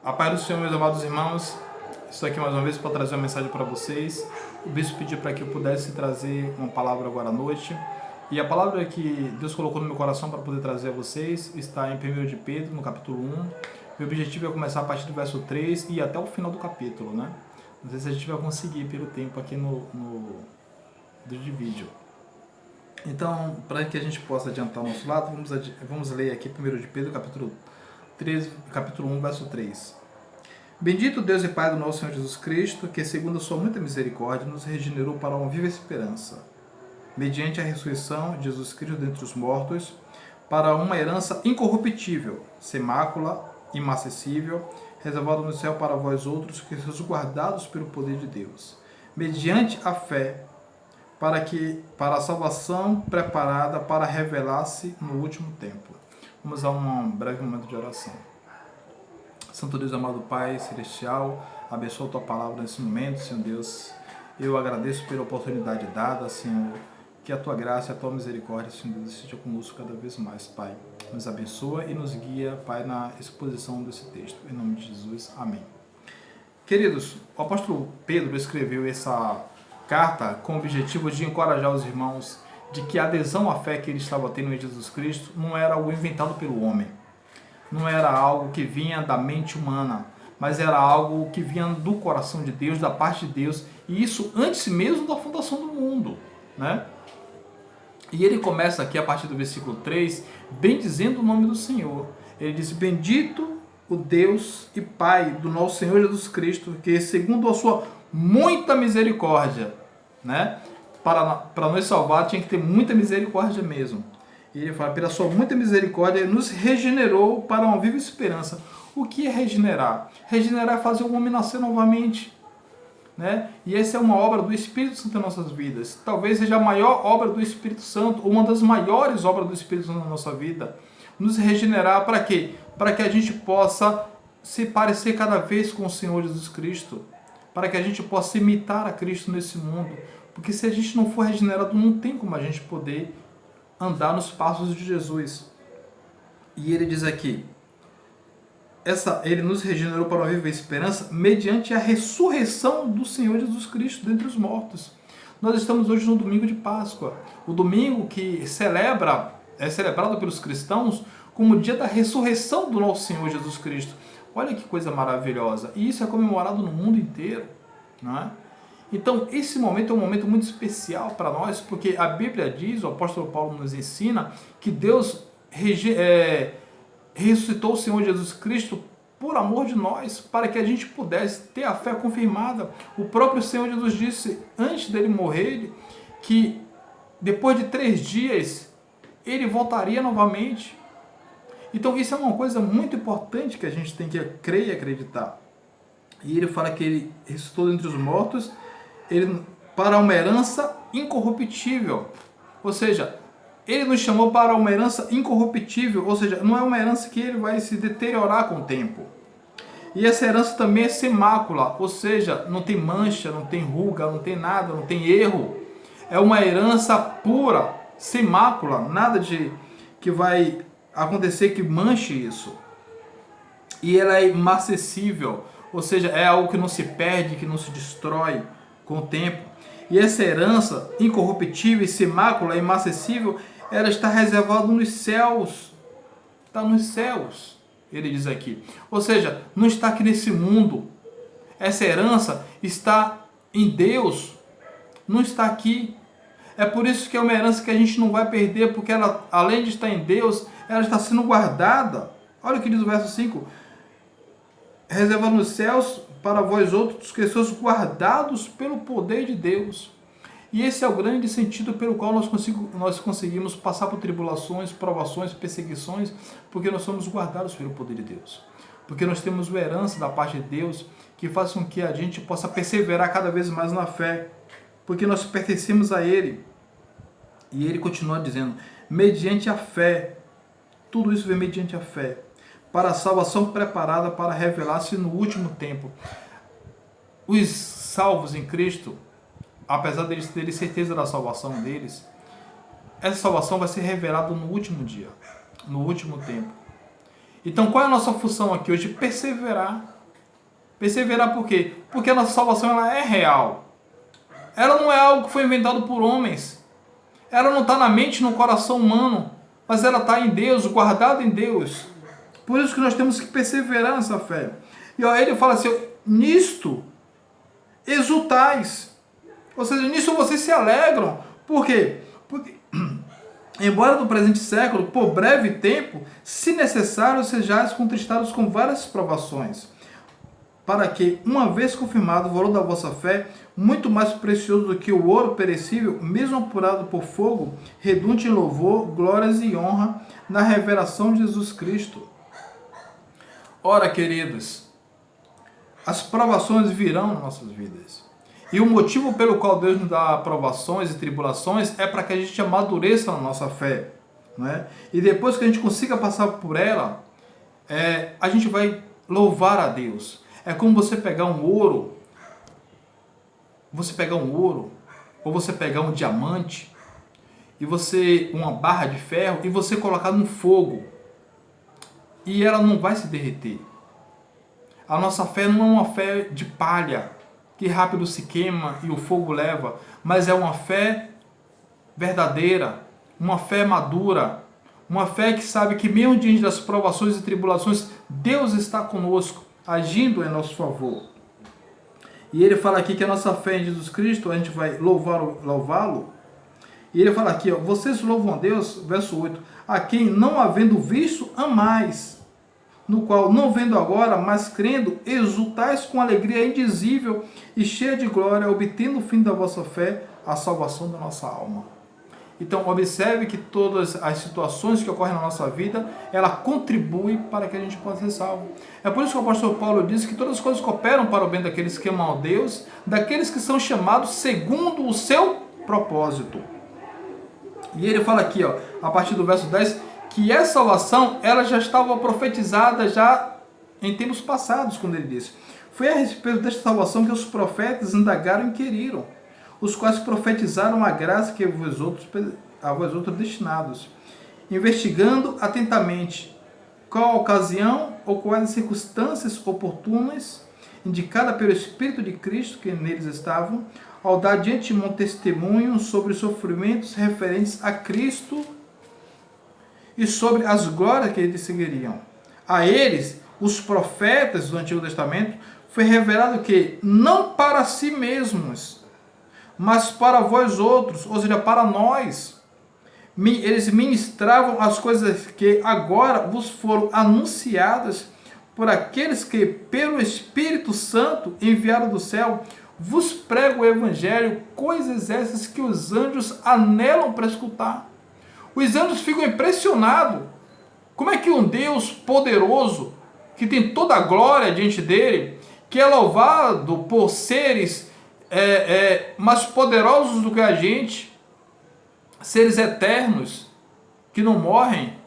A paz do Senhor, meus amados irmãos, estou aqui mais uma vez para trazer uma mensagem para vocês. O bispo pediu para que eu pudesse trazer uma palavra agora à noite. E a palavra que Deus colocou no meu coração para poder trazer a vocês está em 1 de Pedro, no capítulo 1. Meu objetivo é começar a partir do verso 3 e ir até o final do capítulo, né? Não sei se a gente vai conseguir pelo tempo aqui no vídeo. Então, para que a gente possa adiantar o nosso lado, vamos ler aqui 1 de Pedro, capítulo 1, verso 3. Bendito Deus e Pai do nosso Senhor Jesus Cristo, que segundo a sua muita misericórdia nos regenerou para uma viva esperança, mediante a ressurreição de Jesus Cristo dentre os mortos, para uma herança incorruptível, sem mácula, imacessível, reservada no céu para vós outros, que sois guardados pelo poder de Deus, mediante a fé, para a salvação preparada para revelar-se no último tempo. Vamos a um breve momento de oração. Santo Deus, amado Pai Celestial, abençoa a Tua palavra nesse momento, Senhor Deus. Eu agradeço pela oportunidade dada, Senhor, que a Tua graça e a Tua misericórdia, Senhor Deus, esteja conosco cada vez mais, Pai. Nos abençoa e nos guia, Pai, na exposição desse texto. Em nome de Jesus, amém. Queridos, o apóstolo Pedro escreveu essa carta com o objetivo de encorajar os irmãos de que a adesão à fé que ele estava tendo em Jesus Cristo não era algo inventado pelo homem, não era algo que vinha da mente humana, mas era algo que vinha do coração de Deus, da parte de Deus, e isso antes mesmo da fundação do mundo, né? E ele começa aqui a partir do versículo 3, bendizendo o nome do Senhor. Ele diz: bendito o Deus e Pai do nosso Senhor Jesus Cristo, que segundo a sua muita misericórdia, né? Para nos salvar tinha que ter muita misericórdia mesmo. E ele fala, pela sua muita misericórdia, ele nos regenerou para uma viva esperança. O que é regenerar? Regenerar é fazer o homem nascer novamente, né? E essa é uma obra do Espírito Santo em nossas vidas. Talvez seja a maior obra do Espírito Santo, ou uma das maiores obras do Espírito Santo na nossa vida. Nos regenerar para quê? Para que a gente possa se parecer cada vez com o Senhor Jesus Cristo, para que a gente possa imitar a Cristo nesse mundo. Porque se a gente não for regenerado, não tem como a gente poder andar nos passos de Jesus. E ele diz aqui, ele nos regenerou para uma viva esperança mediante a ressurreição do Senhor Jesus Cristo dentre os mortos. Nós estamos hoje no domingo de Páscoa, o domingo que é celebrado pelos cristãos como o dia da ressurreição do nosso Senhor Jesus Cristo. Olha que coisa maravilhosa. E isso é comemorado no mundo inteiro, não é? Então, esse momento é um momento muito especial para nós, porque a Bíblia diz, o apóstolo Paulo nos ensina, que Deus ressuscitou o Senhor Jesus Cristo por amor de nós, para que a gente pudesse ter a fé confirmada. O próprio Senhor Jesus disse, antes dele morrer, que depois de 3 dias, ele voltaria novamente. Então, isso é uma coisa muito importante que a gente tem que crer e acreditar. E ele fala que ele ressuscitou dentre os mortos, para uma herança incorruptível. Ou seja, ele nos chamou para uma herança incorruptível, ou seja, não é uma herança que ele vai se deteriorar com o tempo. E essa herança também é sem mácula, ou seja, não tem mancha, não tem ruga, não tem nada, não tem erro. É uma herança pura, sem mácula, nada de que vai acontecer que manche isso. E ela é imacessível, ou seja, é algo que não se perde, que não se destrói com o tempo. E essa herança incorruptível e sem mácula, imacessível, ela está reservada nos céus. Está nos céus, ele diz aqui. Ou seja, não está aqui nesse mundo. Essa herança está em Deus, não está aqui. É por isso que é uma herança que a gente não vai perder, porque ela, além de estar em Deus, ela está sendo guardada. Olha o que diz o verso 5. Reservado nos céus para vós outros, que sois guardados pelo poder de Deus. E esse é o grande sentido pelo qual nós conseguimos passar por tribulações, provações, perseguições, porque nós somos guardados pelo poder de Deus. Porque nós temos uma herança da parte de Deus que faz com que a gente possa perseverar cada vez mais na fé, porque nós pertencemos a Ele. E Ele continua dizendo, mediante a fé, tudo isso vem mediante a fé, para a salvação preparada para revelar-se no último tempo. Os salvos em Cristo, apesar deles terem certeza da salvação deles, essa salvação vai ser revelada no último dia, no último tempo. Então, qual é a nossa função aqui hoje? Perseverar, Perseverar por quê? Porque a nossa salvação ela é real. Ela não é algo que foi inventado por homens. Ela não está na mente, no coração humano, mas ela está em Deus, guardada em Deus. Por isso que nós temos que perseverar nessa fé. E ó, ele fala assim, nisto exultais. Ou seja, nisso vocês se alegram. Por quê? Porque, embora no presente século, por breve tempo, se necessário, sejais contristados com várias provações, para que, uma vez confirmado o valor da vossa fé, muito mais precioso do que o ouro perecível, mesmo apurado por fogo, redunde em louvor, glórias e honra na revelação de Jesus Cristo. Ora, queridos, as provações virão nas nossas vidas. E o motivo pelo qual Deus nos dá provações e tribulações é para que a gente amadureça na nossa fé. Não é? E depois que a gente consiga passar por ela, a gente vai louvar a Deus. É como você pegar um ouro, ou você pegar um diamante, e uma barra de ferro, e você colocar no fogo, e ela não vai se derreter. A nossa fé não é uma fé de palha, que rápido se queima e o fogo leva, mas é uma fé verdadeira, uma fé madura, uma fé que sabe que mesmo diante das provações e tribulações, Deus está conosco, agindo em nosso favor. E ele fala aqui que a nossa fé em Jesus Cristo, a gente vai louvá-lo. E ele fala aqui, ó, vocês louvam a Deus, verso 8, a quem não havendo visto, amais, no qual não vendo agora, mas crendo, exultais com alegria indizível e cheia de glória, obtendo o fim da vossa fé, a salvação da nossa alma. Então, observe que todas as situações que ocorrem na nossa vida, ela contribui para que a gente possa ser salvo. É por isso que o apóstolo Paulo diz que todas as coisas cooperam para o bem daqueles que amam a Deus, daqueles que são chamados segundo o seu propósito. E ele fala aqui, ó, a partir do verso 10, que essa salvação, ela já estava profetizada já em tempos passados, quando ele disse. Foi a respeito desta salvação que os profetas indagaram e inquiriram, os quais profetizaram a graça que a vós outros destinados, investigando atentamente qual a ocasião ou quais as circunstâncias oportunas, indicada pelo Espírito de Cristo que neles estavam, ao dar de antemão testemunho sobre os sofrimentos referentes a Cristo e sobre as glórias que eles seguiriam. A eles, os profetas do Antigo Testamento, foi revelado que, não para si mesmos, mas para vós outros, ou seja, para nós, eles ministravam as coisas que agora vos foram anunciadas por aqueles que, pelo Espírito Santo, enviaram do céu, vos prego o Evangelho, coisas essas que os anjos anelam para escutar. Os anjos ficam impressionados. Como é que um Deus poderoso, que tem toda a glória diante dele, que é louvado por seres mais poderosos do que a gente, seres eternos, que não morrem,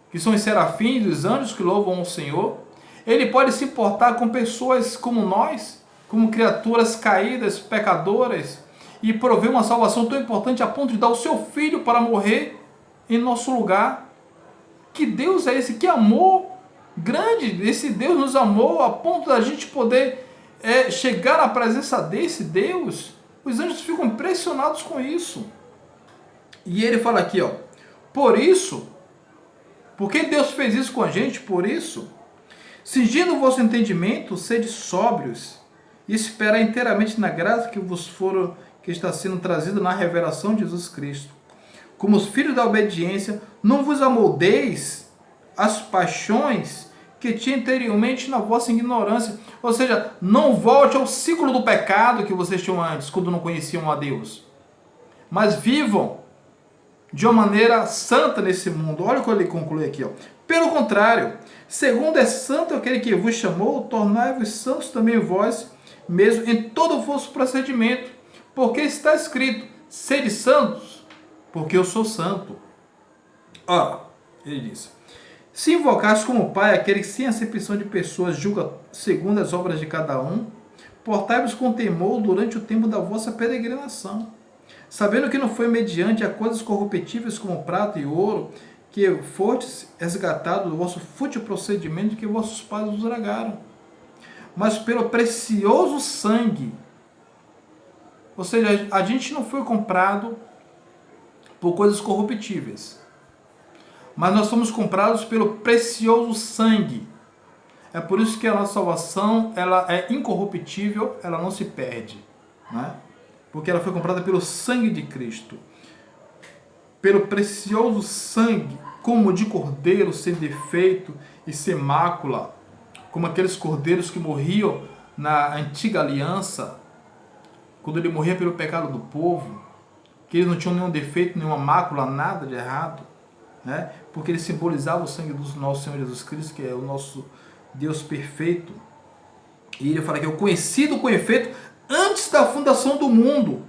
que são os serafins, os anjos que louvam o Senhor, ele pode se importar com pessoas como nós, como criaturas caídas, pecadoras, e prover uma salvação tão importante a ponto de dar o seu filho para morrer em nosso lugar. Que Deus é esse? Que amor grande! Esse Deus nos amou a ponto da gente poder chegar à presença desse Deus. Os anjos ficam impressionados com isso. E ele fala aqui, ó, por isso, porque Deus fez isso com a gente, por isso, cingindo o vosso entendimento, sede sóbrios, e esperar inteiramente na graça que está sendo trazida na revelação de Jesus Cristo. Como os filhos da obediência, não vos amoldeis as paixões que tinha anteriormente na vossa ignorância. Ou seja, não volte ao ciclo do pecado que vocês tinham antes, quando não conheciam a Deus. Mas vivam de uma maneira santa nesse mundo. Olha o que ele conclui aqui, ó. Pelo contrário, segundo é santo aquele que vos chamou, tornai-vos santos também vós, mesmo em todo o vosso procedimento, porque está escrito, sede santos, porque eu sou santo. Ora, ele diz, se invocaste como Pai aquele que sem acepção de pessoas julga segundo as obras de cada um, portai-vos com temor durante o tempo da vossa peregrinação, sabendo que não foi mediante a coisas corruptíveis como prata e ouro, que fostes resgatados do vosso fútil procedimento que vossos pais vos dragaram, mas pelo precioso sangue. Ou seja, a gente não foi comprado por coisas corruptíveis, mas nós fomos comprados pelo precioso sangue. É por isso que a nossa salvação ela é incorruptível, ela não se perde, né? Porque ela foi comprada pelo sangue de Cristo. Pelo precioso sangue, como de cordeiro, sem defeito e sem mácula, como aqueles cordeiros que morriam na antiga aliança, quando ele morria pelo pecado do povo, que eles não tinham nenhum defeito, nenhuma mácula, nada de errado, né? Porque ele simbolizava o sangue do nosso Senhor Jesus Cristo, que é o nosso Deus perfeito. E ele fala que é o conhecido com efeito antes da fundação do mundo,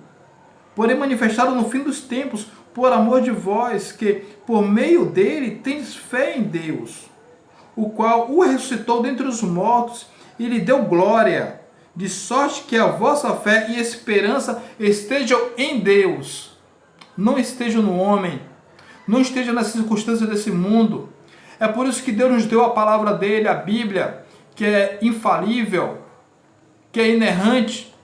porém manifestado no fim dos tempos, por amor de vós, que por meio dele tendes fé em Deus, o qual o ressuscitou dentre os mortos e lhe deu glória, de sorte que a vossa fé e esperança estejam em Deus, não estejam no homem, não estejam nas circunstâncias desse mundo. É por isso que Deus nos deu a palavra dele, a Bíblia, que é infalível, que é inerrante,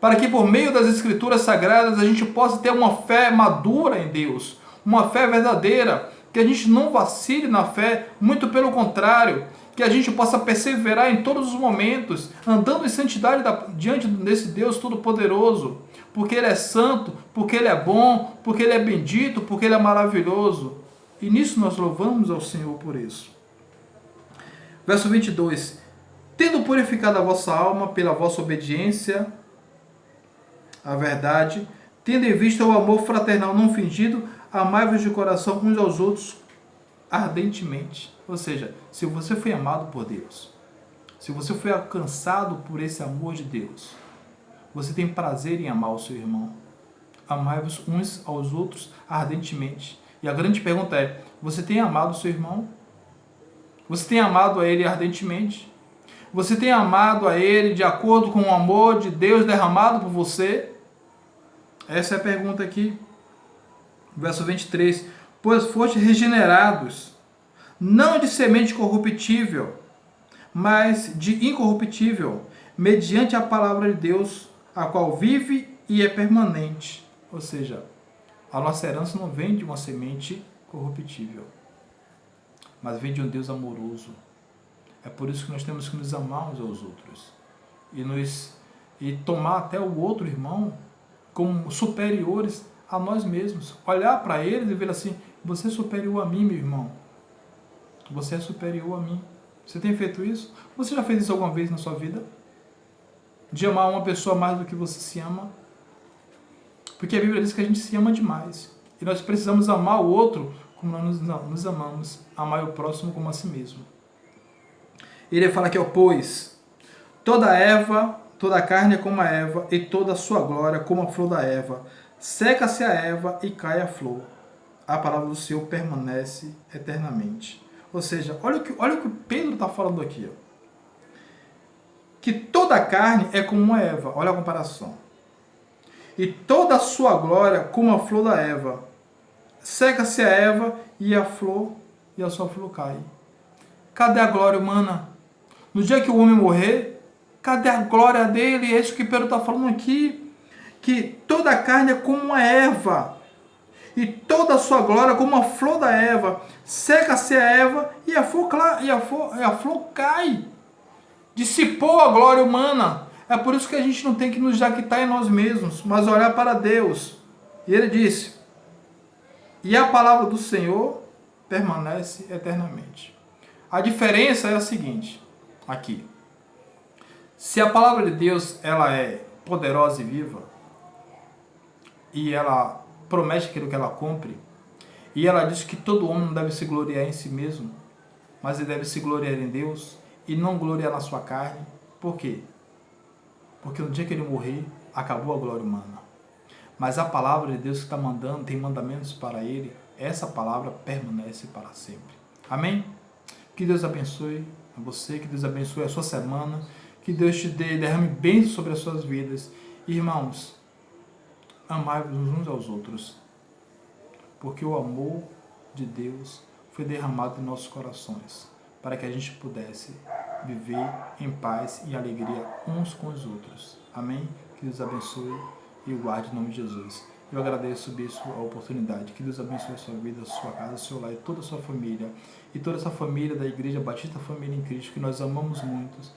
para que por meio das Escrituras Sagradas a gente possa ter uma fé madura em Deus, uma fé verdadeira, que a gente não vacile na fé, muito pelo contrário, que a gente possa perseverar em todos os momentos, andando em santidade diante desse Deus Todo-Poderoso, porque Ele é santo, porque Ele é bom, porque Ele é bendito, porque Ele é maravilhoso. E nisso nós louvamos ao Senhor por isso. Verso 22. Tendo purificado a vossa alma pela vossa obediência à verdade, tendo em vista o amor fraternal não fingido, amai-vos de coração uns aos outros ardentemente. Ou seja, se você foi amado por Deus, se você foi alcançado por esse amor de Deus, você tem prazer em amar o seu irmão. Amai-vos uns aos outros ardentemente. E a grande pergunta é, você tem amado o seu irmão? Você tem amado a ele ardentemente? Você tem amado a ele de acordo com o amor de Deus derramado por você? Essa é a pergunta aqui. Verso 23. Pois foste regenerados, não de semente corruptível, mas de incorruptível, mediante a palavra de Deus, a qual vive e é permanente. Ou seja, a nossa herança não vem de uma semente corruptível, mas vem de um Deus amoroso. É por isso que nós temos que nos amar uns aos outros e tomar até o outro irmão como superiores a nós mesmos. Olhar para eles e ver assim, você é superior a mim, meu irmão. Você é superior a mim. Você tem feito isso? Você já fez isso alguma vez na sua vida? De amar uma pessoa mais do que você se ama? Porque a Bíblia diz que a gente se ama demais. E nós precisamos amar o outro como nós nos amamos. Amar o próximo como a si mesmo. Ele fala que, pois, toda carne é como a erva, e toda a sua glória como a flor da erva. Seca-se a erva e cai a flor. A palavra do Senhor permanece eternamente. Ou seja, olha o que Pedro está falando aqui. Ó. Que toda carne é como uma erva. Olha a comparação. E toda a sua glória como a flor da erva. Seca-se a erva e a sua flor cai. Cadê a glória humana? No dia que o homem morrer, cadê a glória dele? É isso que Pedro está falando aqui. Que toda a carne é como uma erva. E toda a sua glória como a flor da erva. Seca-se a erva e a flor cai. Dissipou a glória humana. É por isso que a gente não tem que nos jactar em nós mesmos, mas olhar para Deus. E ele disse, e a palavra do Senhor permanece eternamente. A diferença é a seguinte, aqui. Se a palavra de Deus ela é poderosa e viva, e ela promete aquilo que ela cumpre, e ela diz que todo homem não deve se gloriar em si mesmo, mas ele deve se gloriar em Deus, e não gloriar na sua carne. Por quê? Porque no dia que ele morrer, acabou a glória humana. Mas a palavra de Deus que está mandando, tem mandamentos para ele, essa palavra permanece para sempre. Amém? Que Deus abençoe a você, que Deus abençoe a sua semana, que Deus te derrame bênçãos sobre as suas vidas. Irmãos, amai-vos uns aos outros, porque o amor de Deus foi derramado em nossos corações. para que a gente pudesse viver em paz e alegria uns com os outros. Amém? Que Deus abençoe e o guarde em nome de Jesus. Eu agradeço, bispo, a oportunidade. Que Deus abençoe a sua vida, a sua casa, o seu lar e toda a sua família. E toda essa família da Igreja Batista Família em Cristo, que nós amamos muitos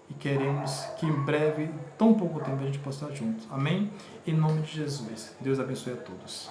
e queremos que em breve, tão pouco tempo, a gente possa estar juntos. Amém? Em nome de Jesus. Deus abençoe a todos.